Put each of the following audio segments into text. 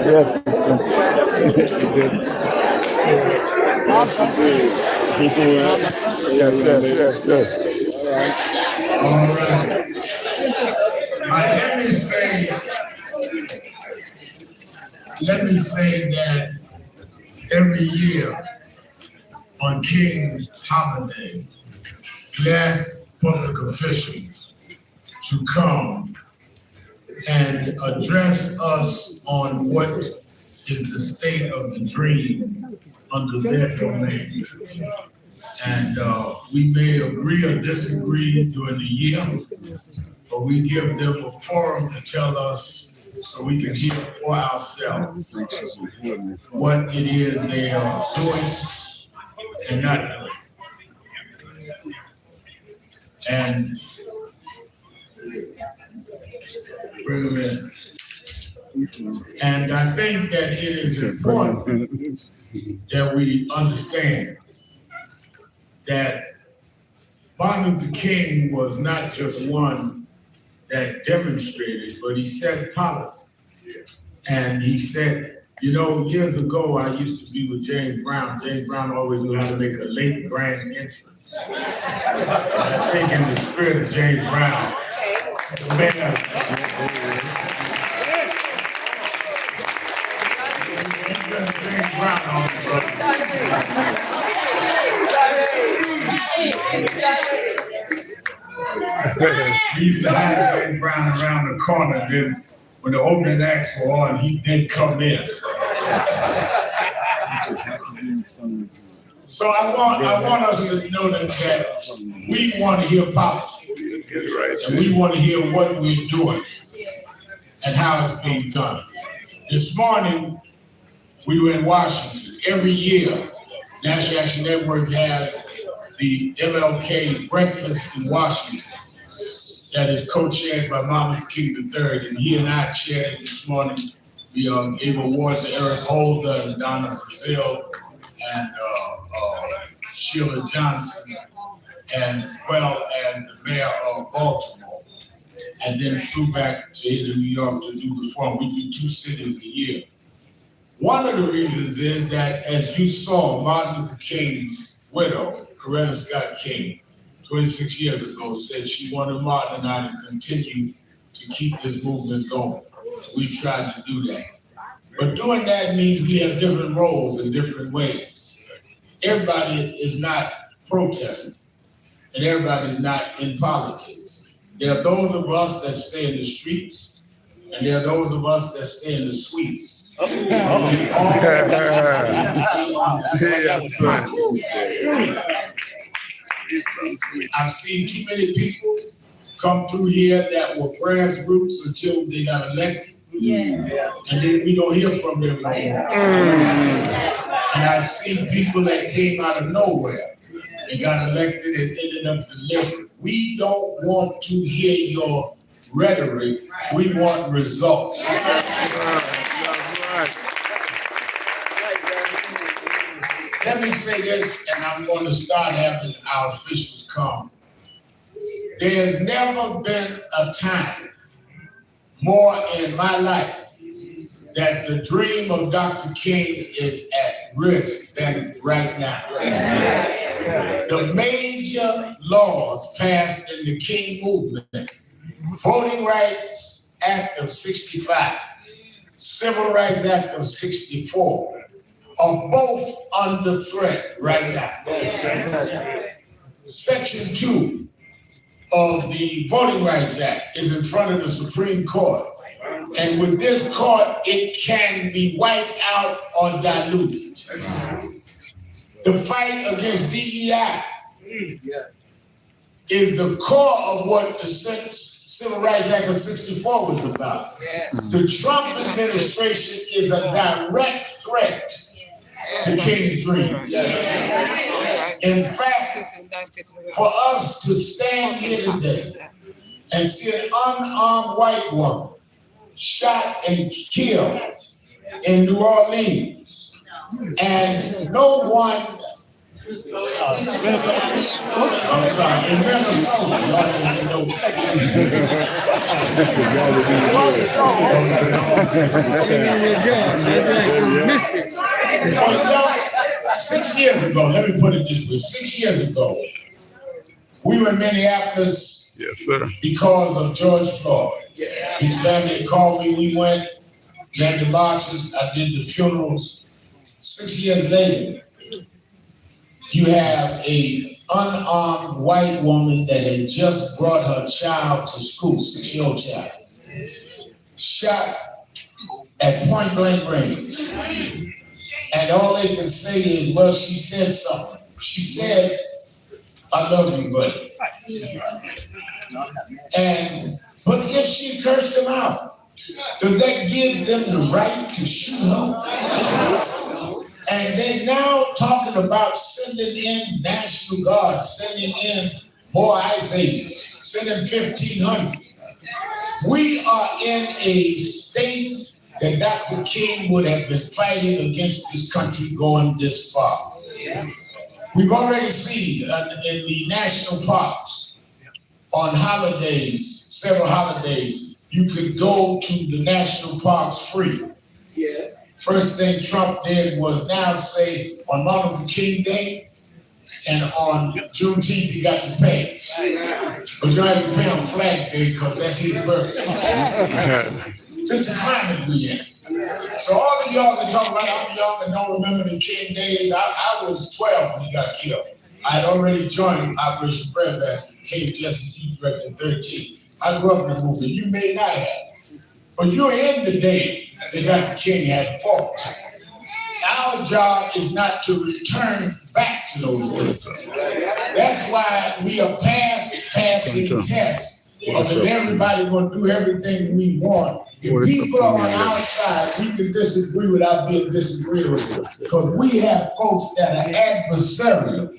Yes, it's good. Awesome. Yes. All right. Let me say that every year on King's holiday, we ask public officials to come and address us on what is the state of the dream under their domain. And we may agree or disagree during the year, but we give them a forum to tell us so we can hear for ourselves what it is they are doing and not doing. And bring them in. And I think that it is important that we understand that Martin Luther King was not just one that demonstrated, but he set policy. And he said, you know, years ago, I used to be with James Brown. James Brown always knew how to make a late grand entrance. And I think in the spirit of James Brown, the mayor, James Brown on we used to have James Brown around the corner, then when the opening acts were on, he did come in. So I want us to know that we want to hear policy. And we want to hear what we're doing and how it's being done. This morning, we were in Washington. Every year, National Action Network has the MLK breakfast in Washington that is co-chaired by Martin Luther King III, and he and I chaired it this morning. We gave awards to Eric Holder and Donna Cecile and Sheila Johnson, as well as the mayor of Baltimore, and then flew back to New York to do the forum. We do 2 cities a year. One of the reasons is that, as you saw, Martin Luther King's widow, Coretta Scott King, 26 years ago, said she wanted Martin and I to continue to keep this movement going. We tried to do that. But doing that means we have different roles in different ways. Everybody is not protesting, and everybody is not in politics. There are those of us that stay in the streets, and there are those of us that stay in the suites. I've seen too many people come through here that were grassroots until they got elected. And then we don't hear from them no more. And I've seen people that came out of nowhere and got elected and ended up delivering. We don't want to hear your rhetoric. We want results. Let me say this, and I'm going to start having our officials come. There's never been a time more in my life that the dream of Dr. King is at risk than right now. The major laws passed in the King movement, Voting Rights Act of 65, Civil Rights Act of 64, are both under threat right now. Section 2 of the Voting Rights Act is in front of the Supreme Court. And with this court, it can be wiped out or diluted. The fight against DEI is the core of what the Civil Rights Act of 64 was about. The Trump administration is a direct threat to King's dream. In fact, for us to stand here today and see an unarmed white woman shot and killed in New Orleans, and no one I'm sorry, in Minnesota. Y'all didn't know. Well, 6 years ago, let me put it this way. 6 years ago, we were in Minneapolis. Yes, sir. Because of George Floyd. His family called me, we went, had the marches, I did the funerals. 6 years later, you have a unarmed white woman that had just brought her child to school, 6-year-old child, shot at point blank range. And all they can say is, well, she said something. She said, I love you, buddy. But if she cursed him out, does that give them the right to shoot her? And they're now talking about sending in National Guard, sending in more ICE agents, sending 1,500. We are in a state that Dr. King would have been fighting against this country going this far. We've already seen in the national parks on holidays, several holidays, you could go to the national parks free. Yes. First thing Trump did was now say on Martin Luther King Day and on Juneteenth you got to pay. But you don't have to pay on Flag Day because that's his birthday. This is the climate we in. So all of y'all that talk about all of y'all that don't remember the King days, I was 12 when he got killed. I had already joined Operation Prayer Basket, came just as you directed 13. I grew up in the movement. You may not have. But you're in the day that Dr. King had fought. Our job is not to return back to those days. That's why we are passing tests. Because if everybody's going to do everything we want, if people are on our side, we can disagree without being disagreeable with. Because we have folks that are adversarial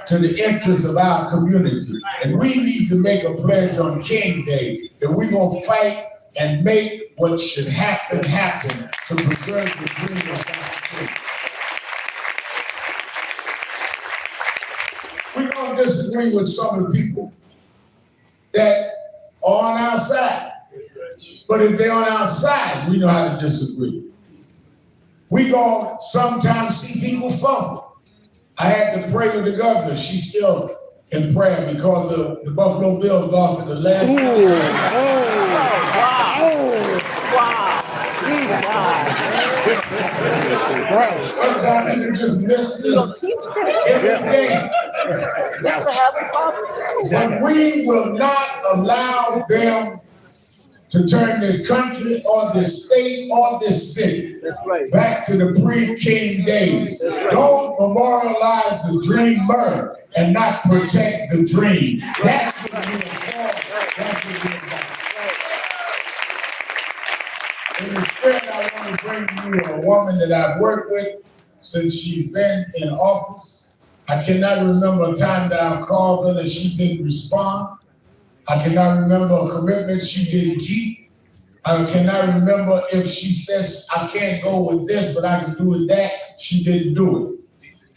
to the interests of our community. And we need to make a pledge on King Day that we're going to fight and make what should happen to preserve the dream of Dr. King. We're going to disagree with some of the people that are on our side. But if they're on our side, we know how to disagree. We gonna sometimes see people fumble. I had to pray with the governor. She's still in prayer because the Buffalo Bills lost in the last game. Wow. Sometimes you can just miss every game. But we will not allow them to turn this country or this state or this city back to the pre-King days. Don't memorialize the dream murder and not protect the dream. That's what we're about. That's what we're about. In the spirit, I want to bring you a woman that I've worked with since she's been in office. I cannot remember a time that I've called her that she didn't respond. I cannot remember a commitment she didn't keep. I cannot remember if she said, I can't go with this, but I can do with that. She didn't do it.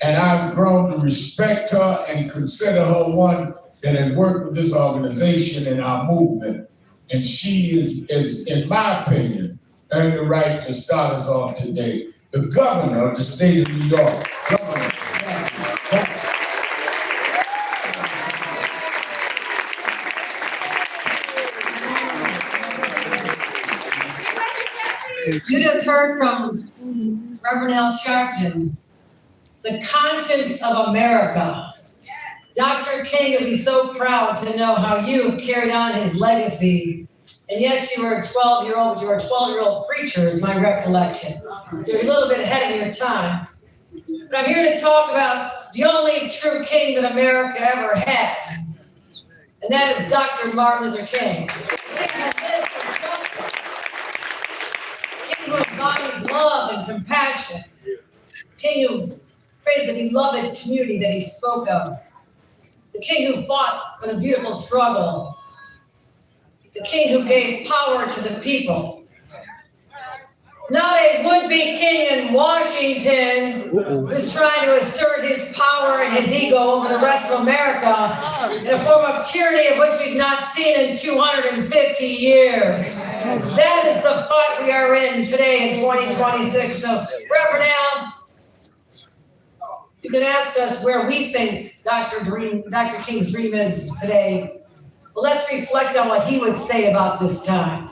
And I've grown to respect her and consider her one that has worked with this organization and our movement. And she is, in my opinion, earned the right to start us off today. The governor of the state of New York, Governor. You just heard from Reverend Al Sharpton, the conscience of America. Dr. King would be so proud to know how you have carried on his legacy. And yes, you were a 12-year-old, but you were a 12-year-old preacher, is my recollection. So you're a little bit ahead of your time. But I'm here to talk about the only true king that America ever had. And that is Dr. Martin Luther King. King who embodied love and compassion. King who created the beloved community that he spoke of. The king who fought for the beautiful struggle. The king who gave power to the people. not a would-be king in Washington who's trying to assert his power and his ego over the rest of America in a form of tyranny of which we've not seen in 250 years. That is the fight we are in today in 2026. So, Reverend Al, you can ask us where we think Dr. King's dream is today. Well, let's reflect on what he would say about this time.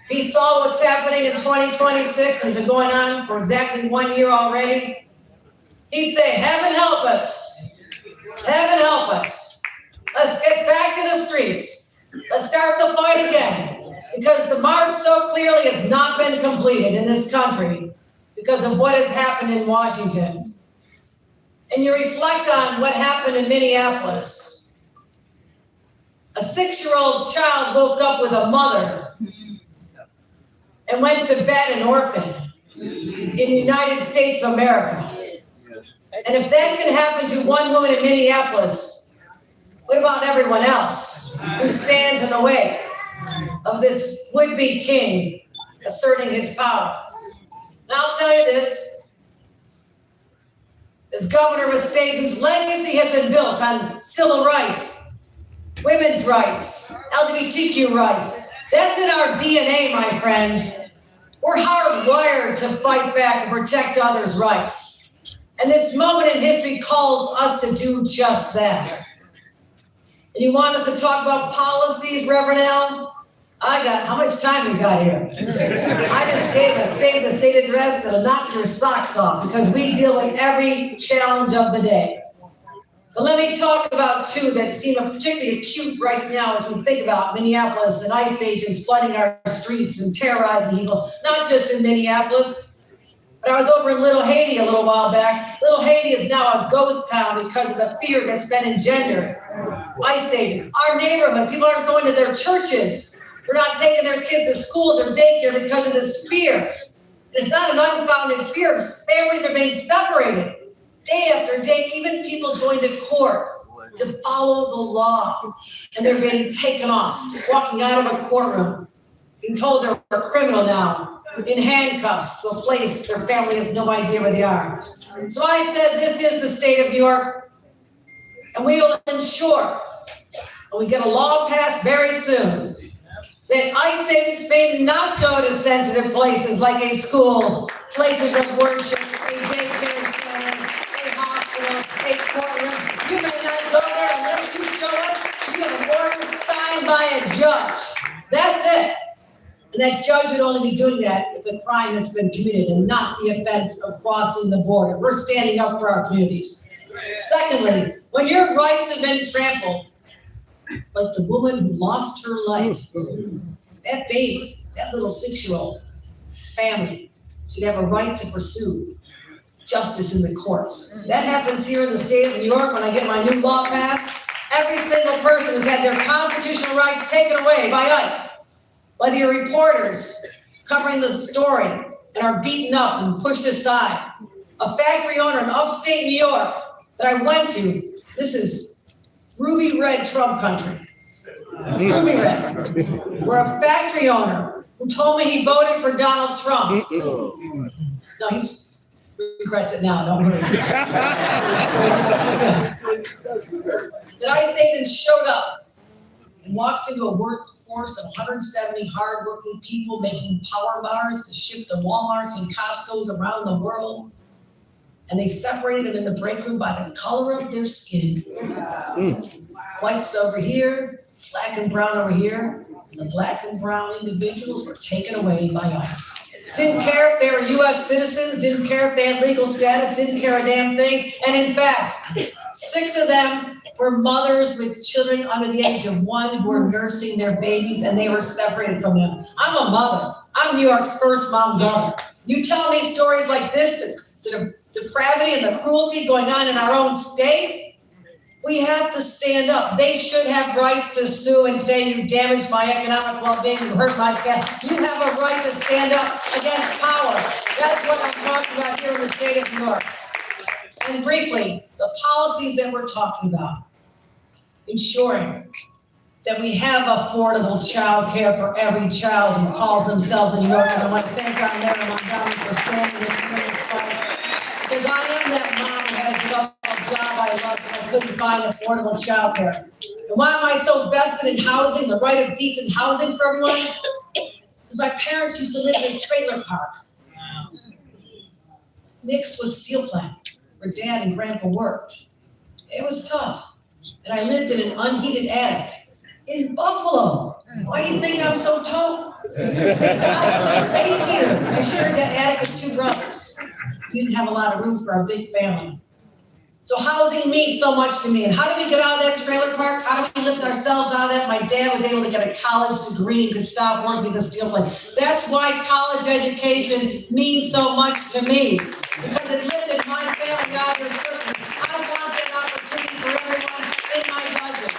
He saw what's happening in 2026 and been going on for exactly 1 year already. He'd say, heaven help us. Heaven help us. Let's get back to the streets. Let's start the fight again. Because the march so clearly has not been completed in this country because of what has happened in Washington. And you reflect on what happened in Minneapolis. A 6-year-old child woke up with a mother and went to bed an orphan in the United States of America. And if that can happen to one woman in Minneapolis, what about everyone else who stands in the way of this would-be king asserting his power? And I'll tell you this, as governor of a state whose legacy has been built on civil rights, women's rights, LGBTQ rights, that's in our DNA, my friends. We're hardwired to fight back and protect others' rights. And this moment in history calls us to do just that. And you want us to talk about policies, Reverend Al? How much time we got here? I just gave a State of the State address that'll knock your socks off because we deal with every challenge of the day. But let me talk about two that seem particularly acute right now as we think about Minneapolis and ICE agents flooding our streets and terrorizing people, not just in Minneapolis. But I was over in Little Haiti a little while back. Little Haiti is now a ghost town because of the fear that's been engendered. ICE agents, our neighborhoods, people aren't going to their churches. They're not taking their kids to schools or daycare because of this fear. It's not an unfounded fear. Families are being separated. Day after day, even people going to court to follow the law, and they're being taken off, walking out of a courtroom, being told they're a criminal now, in handcuffs to a place their family has no idea where they are. So I said, this is the state of New York, and we will ensure, when we get a law passed very soon, that ICE agents may not go to sensitive places like a school, places of worship, a daycare center, a courtroom. You may not go there unless you show up. You have an order signed by a judge. That's it. And that judge would only be doing that if a crime has been committed and not the offense of crossing the border. We're standing up for our communities. Secondly, when your rights have been trampled, like the woman who lost her life, that baby, that little 6-year-old, family should have a right to pursue justice in the courts. That happens here in the state of New York when I get my new law passed. Every single person has had their constitutional rights taken away by ICE. Whether you're reporters covering the story and are beaten up and pushed aside. A factory owner in upstate New York that I went to, this is ruby red Trump country. Ruby red. We're a factory owner who told me he voted for Donald Trump. No, he's regrets it now, don't worry. That ICE agents showed up and walked into a workforce of 170 hardworking people making power bars to ship to Walmarts and Costco's around the world. And they separated them in the break room by the color of their skin. Whites over here, black and brown over here. The black and brown individuals were taken away by ICE. Didn't care if they were U.S. citizens, didn't care if they had legal status, didn't care a damn thing. And in fact, 6 of them were mothers with children under the age of 1 who were nursing their babies, and they were separated from them. I'm a mother. I'm New York's first mom governor. You tell me stories like this, the depravity and the cruelty going on in our own state? We have to stand up. They should have rights to sue and say, you damaged my economic well-being, you hurt my family. You have a right to stand up against power. That's what I'm talking about here in the state of New York. And briefly, the policies that we're talking about, ensuring that we have affordable child care for every child who calls themselves in New York. And I want to thank our Mayor Montgomery for standing with me in this fight. Because I am that mom who had to give up a job I loved because I couldn't find affordable child care. And why am I so vested in housing, the right of decent housing for everyone? Because my parents used to live in a trailer park next to a steel plant where Dad and Grandpa worked. It was tough. And I lived in an unheated attic in Buffalo. Why do you think I'm so tough? Space heater. I shared that attic with 2 brothers. We didn't have a lot of room for our big family. So housing means so much to me. And how do we get out of that trailer park? How do we lift ourselves out of that? My dad was able to get a college degree and could stop working at the steel plant. That's why college education means so much to me. Because it lifted my family out of their circle. I want that opportunity for everyone in my budget.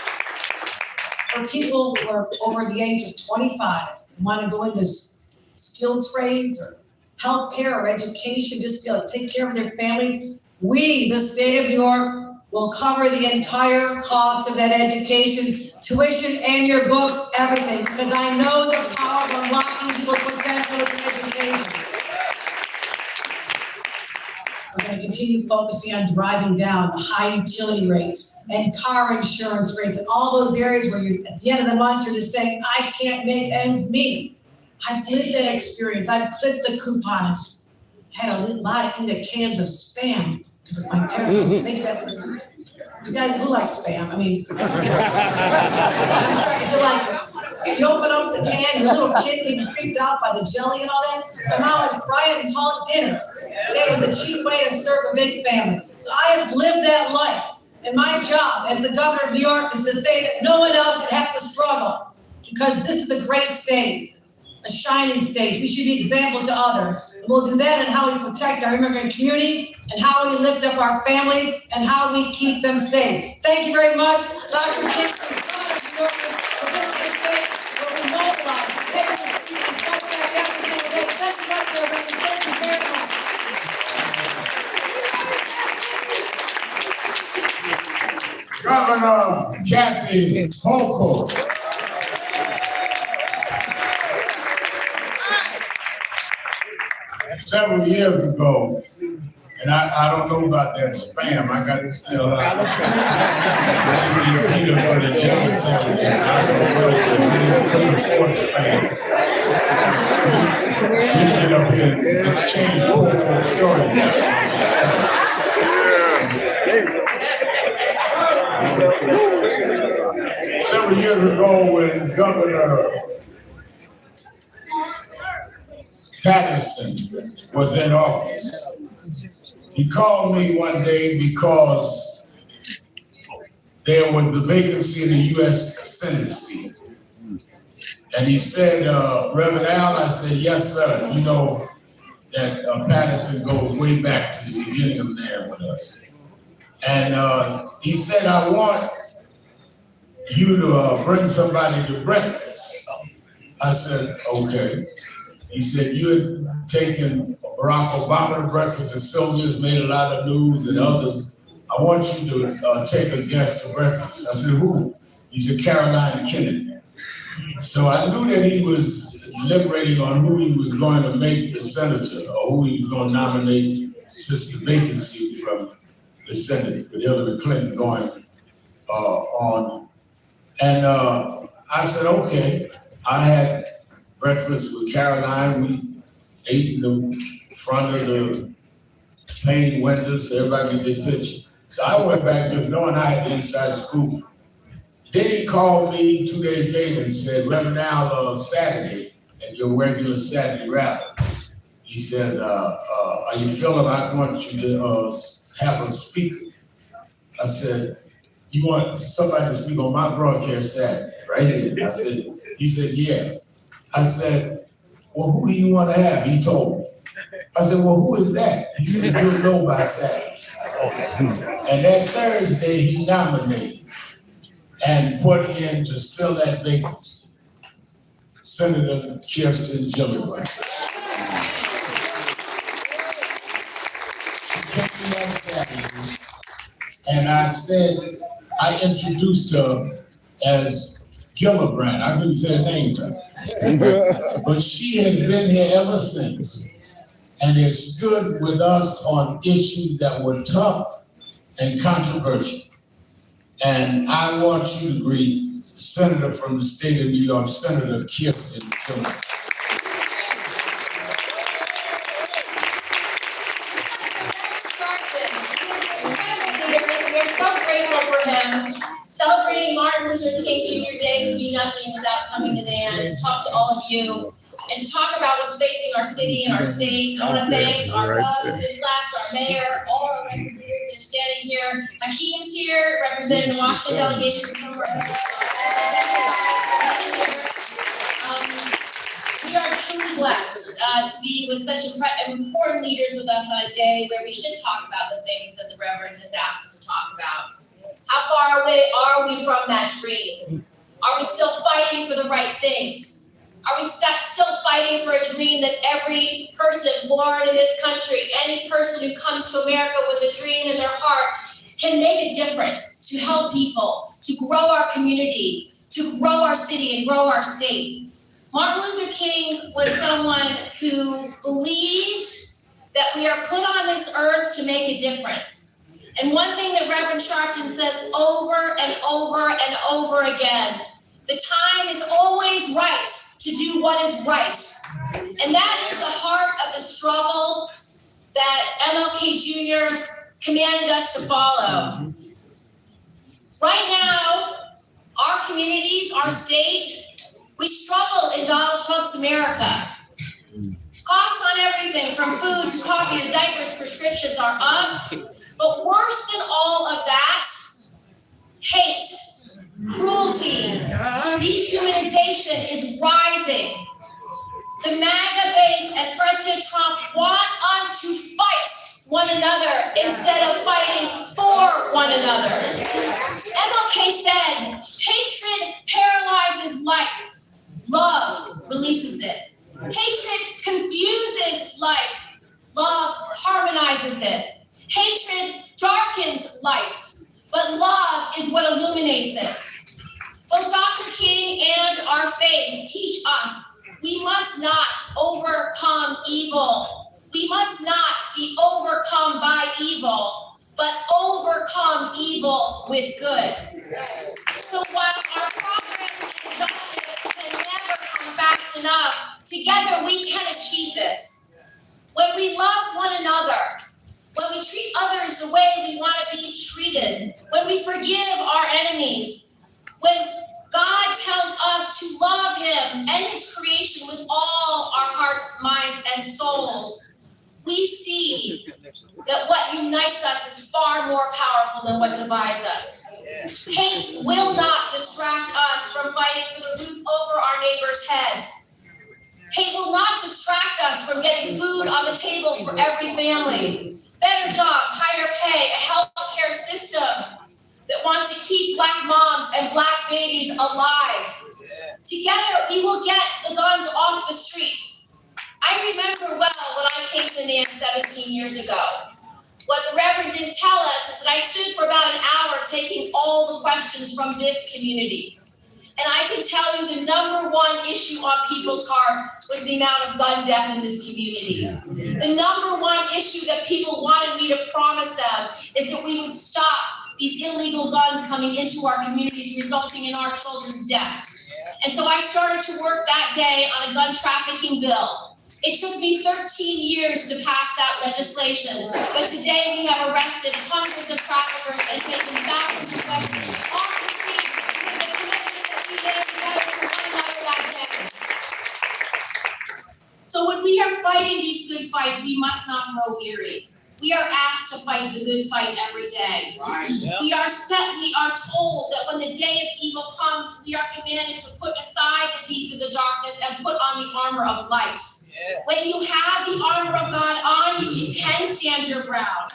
For people who are over the age of 25 and want to go into skilled trades or healthcare or education, just be able to take care of their families, we, the state of New York, will cover the entire cost of that education, tuition and your books, everything, because I know the power of unlocking people's potential in education. We're going to continue focusing on driving down the high utility rates and car insurance rates and all those areas where you're, at the end of the month, you're just saying, I can't make ends meet. I've lived that experience. I've clipped the coupons. I had a lot of eat cans of Spam because my parents would make that. You guys who like Spam? I mean, I'm sorry, if you like, you open up the can, your little kid getting creeped out by the jelly and all that. My mom would fry it and call it dinner. It was a cheap way to serve a big family. So I have lived that life. And my job as the governor of New York is to say that no one else should have to struggle because this is a great state, a shining state. We should be example to others. And we'll do that in how we protect our immigrant community and how we lift up our families and how we keep them safe. Thank you very much, Dr. King, for the governor of New York, for this state where we mobilize, take the streets and fight back every single day. Thank you much, everybody. Thank you very much. Governor Kathy Hochul. Several years ago, and I don't know about that Spam. I got to still peanut butter and jelly sandwich. I don't know what Spam. We get up here and change the whole story. Several years ago, when Governor Patterson was in office, he called me one day because there was the vacancy in the U.S. Senate seat. And he said, Reverend Al, I said, yes, sir. You know that Patterson goes way back to the beginning of NAN with us. And he said, I want you to bring somebody to breakfast. I said, okay. He said, you had taken Barack Obama to breakfast and Sylvia's made a lot of news and others. I want you to take a guest to breakfast. I said, who? He said, Caroline Kennedy. So I knew that he was deliberating on who he was going to make the senator or who he was going to nominate since the vacancy from the Senate with Hillary Clinton going on. And I said, okay. I had breakfast with Caroline. We ate in the front of the pane windows so everybody could get pictures. So I went back just knowing I had the inside scoop. Then he called me 2 days later and said, Reverend Al, Saturday at your regular Saturday rally. He said, are you feeling I want you to have a speaker? I said, you want somebody to speak on my broadcast Saturday, right here? I said, he said, yeah. I said, well, who do you want to have? He told me. I said, well, who is that? He said, you'll know by Saturday. And that Thursday, he nominated and put in to fill that vacancy, Senator Kirsten Gillibrand. She came that Saturday, and I said, I introduced her as Gillibrand. I couldn't say her name right. But she has been here ever since and has stood with us on issues that were tough and controversial. And I want you to greet Senator from the state of New York, Senator Kirsten Gillibrand. We're so grateful for him. Celebrating Martin Luther King Jr. Day would be nothing without coming to NAN to talk to all of you and to talk about what's facing our city and our state. I want to thank our gov, his left, our mayor, all our record leaders that are standing here. Hakeem's here, representing the Washington delegation from we are truly blessed to be with such important leaders with us on a day where we should talk about the things that the Reverend has asked us to talk about. How far away are we from that dream? Are we still fighting for the right things? Are we still fighting for a dream that every person born in this country, any person who comes to America with a dream in their heart, can make a difference to help people, to grow our community, to grow our city and grow our state? Martin Luther King was someone who believed that we are put on this earth to make a difference. And one thing that Reverend Sharpton says over and over and over again, the time is always right to do what is right. And that is the heart of the struggle that MLK Jr. commanded us to follow. Right now, our communities, our state, we struggle in Donald Trump's America. Costs on everything from food to coffee to diapers, prescriptions are up. But worse than all of that, hate, cruelty, dehumanization is rising. The MAGA base and President Trump want us to fight one another instead of fighting for one another. MLK said, hatred paralyzes life. Love releases it. Hatred confuses life. Love harmonizes it. Hatred darkens life, but love is what illuminates it. Both Dr. King and our faith teach us we must not overcome evil. We must not be overcome by evil, but overcome evil with good. So while our progress and justice can never come fast enough, together we can achieve this. When we love one another, when we treat others the way we want to be treated, when we forgive our enemies, when God tells us to love him and his creation with all our hearts, minds, and souls, we see that what unites us is far more powerful than what divides us. Hate will not distract us from fighting for the roof over our neighbors' heads. Hate will not distract us from getting food on the table for every family. Better jobs, higher pay, a healthcare system that wants to keep Black moms and Black babies alive. Together, we will get the guns off the streets. I remember well when I came to NAN 17 years ago. What the Reverend didn't tell us is that I stood for about an hour taking all the questions from this community. And I can tell you the number one issue on people's heart was the amount of gun death in this community. The number one issue that people wanted me to promise them is that we would stop these illegal guns coming into our communities, resulting in our children's death. And so I started to work that day on a gun trafficking bill. It took me 13 years to pass that legislation, but today we have arrested hundreds of traffickers and taken thousands of weapons off the street. So when we are fighting these good fights, we must not grow weary. We are asked to fight the good fight every day. Right. Yep. We are told that when the day of evil comes, we are commanded to put aside the deeds of the darkness and put on the armor of light. Yeah. When you have the armor of God on you, you can stand your ground.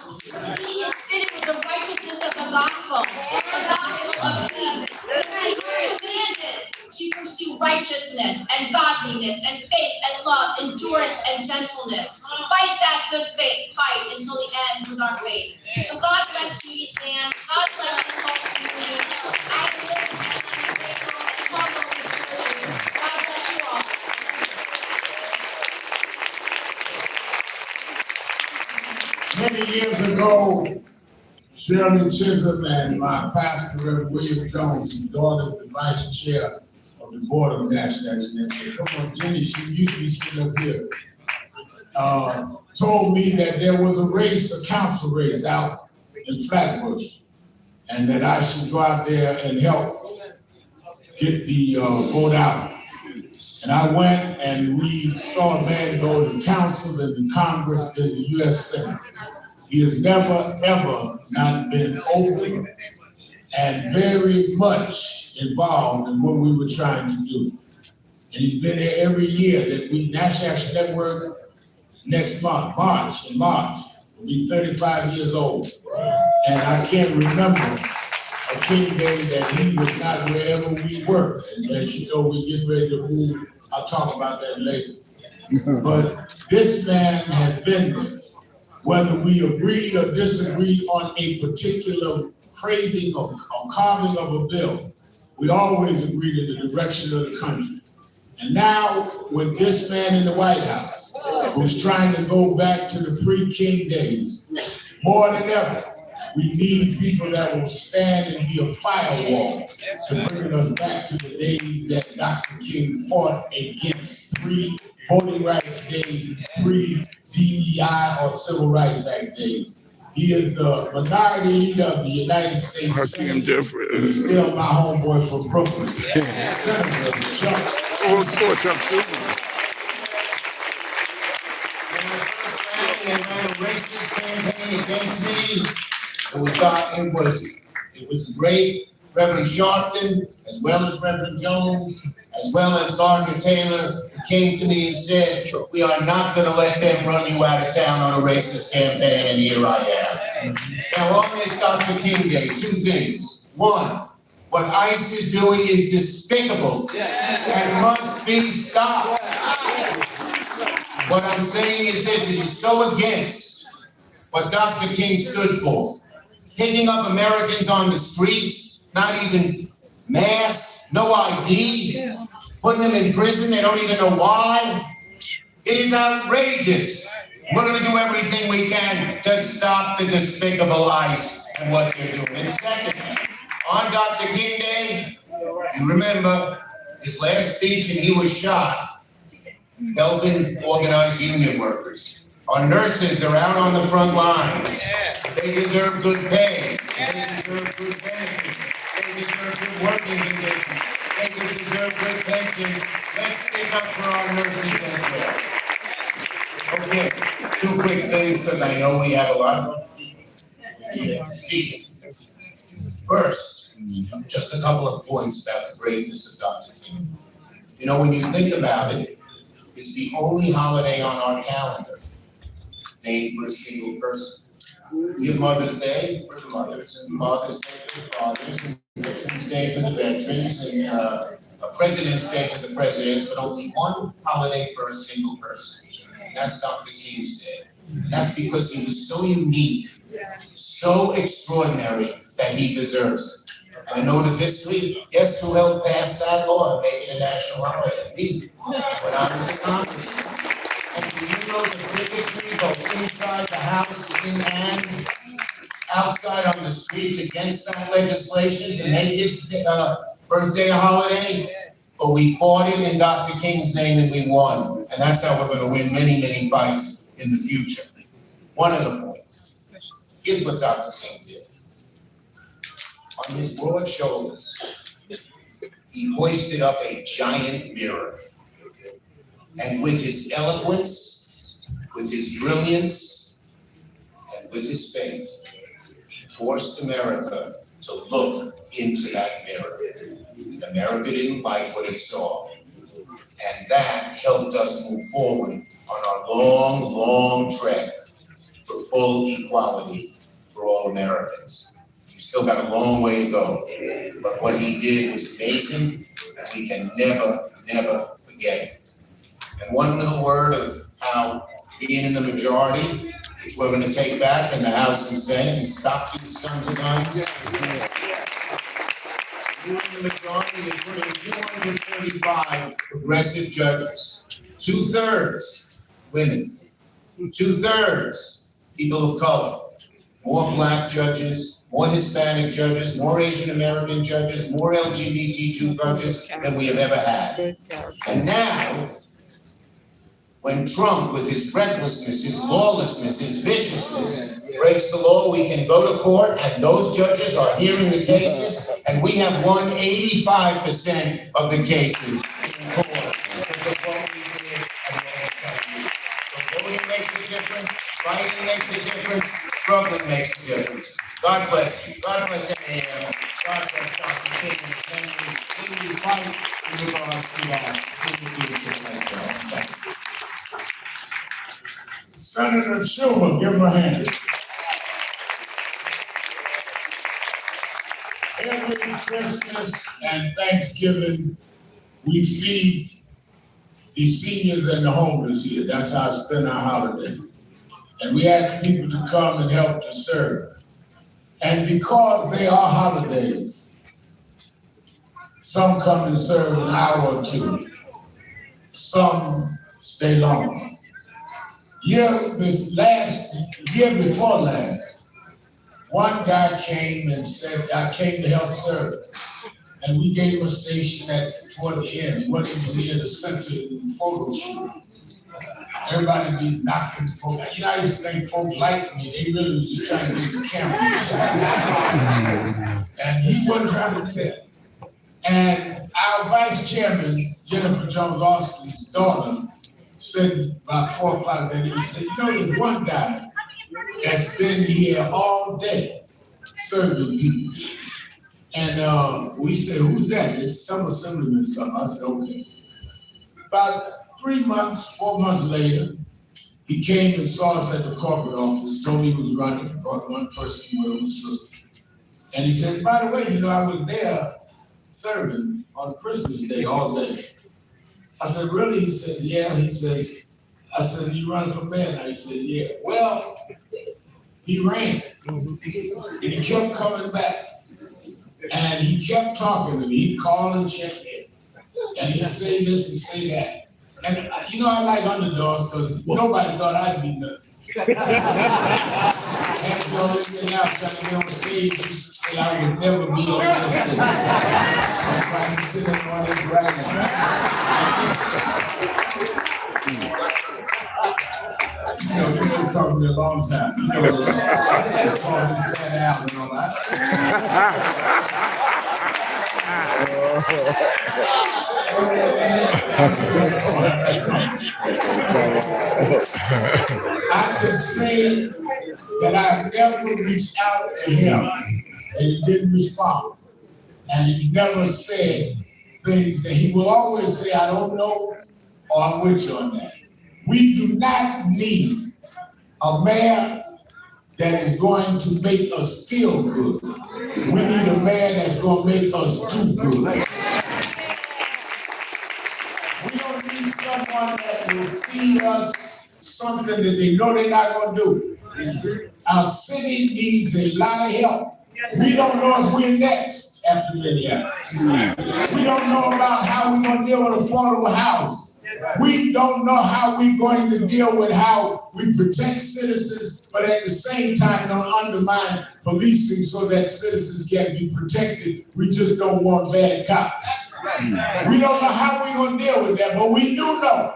He is fitted with the righteousness of the gospel of peace. So we are commanded to pursue righteousness and godliness and faith and love, endurance and gentleness. Fight that good faith fight until the end with our faith. So God bless you, Ethan. God bless this whole community. I live and I'm grateful and love Many years ago, Shirley Chisholm and my pastor, Reverend William Jones, whose daughter is the vice chair of the board of National Action, come on, Jenny, she usually sitting up here, told me that there was a race, a council race out in Flatbush, and that I should go out there and help get the vote out. And I went and we saw a man go to council and the Congress and the U.S. Senate. He has never, ever not been open and very much involved in what we were trying to do. And he's been here every year that we, National Action Network, next month, in March, will be 35 years old. And I can't remember a King Day that he was not wherever we were. And as you know, we get ready to move. I'll talk about that later. But this man has been there. Whether we agreed or disagreed on a particular craving or carving of a bill, we always agreed in the direction of the country. And now, with this man in the White House, who's trying to go back to the pre-King days, more than ever, we need people that will stand and be a firewall to bring us back to the days that Dr. King fought against pre-Voting Rights Days, pre-DEI or Civil Rights Act days. He is the minority leader of the United States Senate. He's still my homeboy from Brooklyn. Senator Chuck. Chuck Schumer. When I first ran a racist campaign against me, it was the great Reverend Sharpton, as well as Reverend Jones, as well as Gardner Taylor, who came to me and said, we are not gonna let them run you out of town on a racist campaign, and here I am. Now on this Dr. King Day, two things. One, what ICE is doing is despicable and must be stopped. What I'm saying is this, it is so against what Dr. King stood for. Picking up Americans on the streets, not even masked, no ID, putting them in prison, they don't even know why. It is outrageous. We're gonna do everything we can to stop the despicable ICE and what they're doing. And second, on Dr. King Day, you remember his last speech and he was shot, helping organize union workers. Our nurses are out on the front lines. They deserve good pay. They deserve good benefits. They deserve good working conditions. They deserve good pensions. Let's stick up for our nurses as well. Okay, two quick things because I know we have a lot of them. First, just a couple of points about the greatness of Dr. King. You know, when you think about it, it's the only holiday on our calendar named for a single person. We have Mother's Day for the mothers, and Father's Day for the fathers, and Veterans Day for the veterans, and President's Day for the presidents, but only one holiday for a single person. And that's Dr. King's Day. And that's because he was so unique, so extraordinary, that he deserves it. And a note of history, guess who helped pass that law to make it a national holiday? Me, when I was a congressman. And do you know the bigotry both inside the House and outside on the streets against that legislation to make his birthday a holiday? But we fought it in Dr. King's name and we won. And that's how we're going to win many, many fights in the future. One other point. Here's what Dr. King did. On his broad shoulders, he hoisted up a giant mirror. And with his eloquence, with his brilliance, and with his faith, he forced America to look into that mirror. America didn't like what it saw. And that helped us move forward on our long, long trek for full equality for all Americans. We still got a long way to go. But what he did was amazing, and we can never, never forget it. And one little word of how being in the majority, which we're going to take back in the House and Senate and stop these sons of guns. Being in the majority, they put in 235 progressive judges, 2/3 women, 2/3 people of color, more black judges, more Hispanic judges, more Asian American judges, more LGBTQ judges than we have ever had. And now, when Trump, with his recklessness, his lawlessness, his viciousness, breaks the law, we can go to court and those judges are hearing the cases, and we have won 85% of the cases in court. Because of what we did and what we can do. So voting makes a difference, fighting makes a difference, struggling makes a difference. God bless you. God bless NAM. God bless Dr. King and his family. We will fight in regards to leadership as well. Thank you. Senator Schumer, give him a hand. Every Christmas and Thanksgiving, we feed the seniors and the homeless here. That's how I spend our holiday. And we ask people to come and help to serve. And because they are holidays, some come and serve an hour or two. Some stay longer. Year before last, one guy came and said, I came to help serve. And we gave him a station toward the end. He wasn't even near the center of the photo shoot. Everybody be knocking folk. You know, I used to think folk liked me. They really was just trying to get the camera shot. And he wasn't trying to do that. And our vice chairman, Jennifer Jones Austin's daughter, said about 4 o'clock that he said, you know, there's one guy that's been here all day serving people. And we said, who's that? It's some assemblyman or something. I said, okay. About 3 months, 4 months later, he came and saw us at the corporate office, told me he was running, brought one person with him, his sister. And he said, by the way, you know, I was there serving on Christmas Day all day. I said, really? He said, yeah. He said, I said, you running for mayor now? He said, yeah. Well, he ran. And he kept coming back. And he kept talking to me. He'd call and check in. And he'd say this and say that. And you know, I like underdogs because nobody thought I'd be nothing. After all this thing out, trying to get on the stage, used to say I would never be on the stage. That's why I'm sitting on this right now. You know, you've been talking to me a long time. You know this. It's called me Fat Al and all that. I could say that I've never reached out to him and he didn't respond. And he never said things that he will always say, I don't know, or I'm with you on that. We do not need a mayor that is going to make us feel good. We need a mayor that's going to make us do good. We don't need someone that will feed us something that they know they're not going to do. Our city needs a lot of help. We don't know if we're next after Minneapolis. We don't know about how we're going to deal with affordable housing. We don't know how we're going to deal with how we protect citizens, but at the same time don't undermine policing so that citizens can be protected. We just don't want bad cops. We don't know how we're going to deal with that, but we do know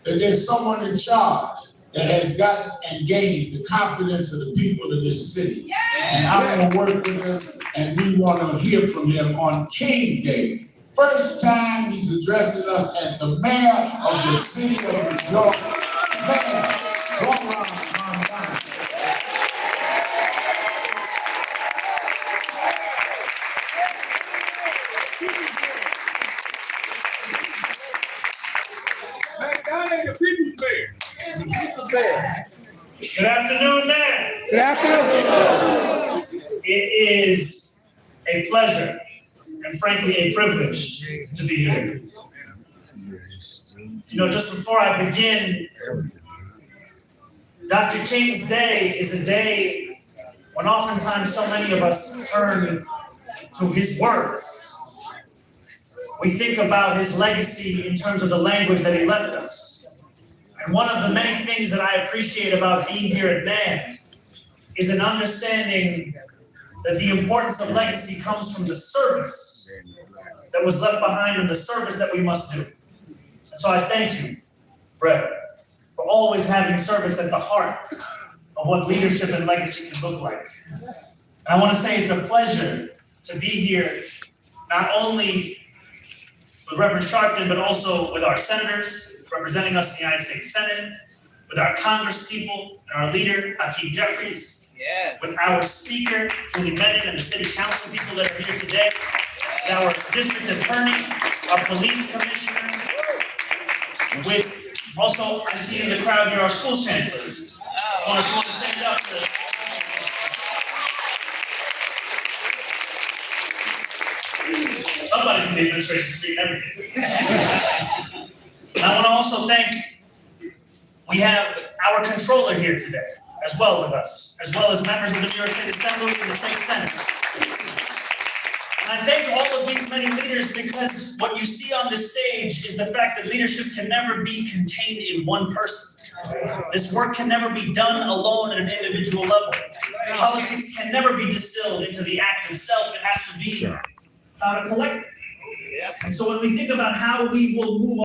that there's someone in charge that has got and gained the confidence of the people of this city. And I'm going to work with him, and we want to hear from him on King Day. First time he's addressing us as the mayor of the city of New York. Mayor, go around. Good afternoon, man. Good afternoon. It is a pleasure and frankly a privilege to be here. You know, just before I begin, Dr. King's Day is a day when oftentimes so many of us turn to his words. We think about his legacy in terms of the language that he left us. And one of the many things that I appreciate about being here at NAN is an understanding that the importance of legacy comes from the service that was left behind and the service that we must do. And so I thank you, Reverend, for always having service at the heart of what leadership and legacy can look like. And I want to say it's a pleasure to be here, not only with Reverend Sharpton, but also with our senators representing us in the United States Senate, with our congresspeople and our leader, Hakeem Jeffries, with our speaker, Julie Menon, and the city council people that are here today, with our district attorney, our police commissioner, with also, I see in the crowd here our school chancellor. I want to stand up to somebody from the administration speaking everything. And I want to also thank, we have our controller here today as well with us, as well as members of the New York State Assembly and the State Senate. And I thank all of these many leaders because what you see on this stage is the fact that leadership can never be contained in one person. This work can never be done alone at an individual level. Politics can never be distilled into the act of self. It has to be about a collective. And so when we think about how we will move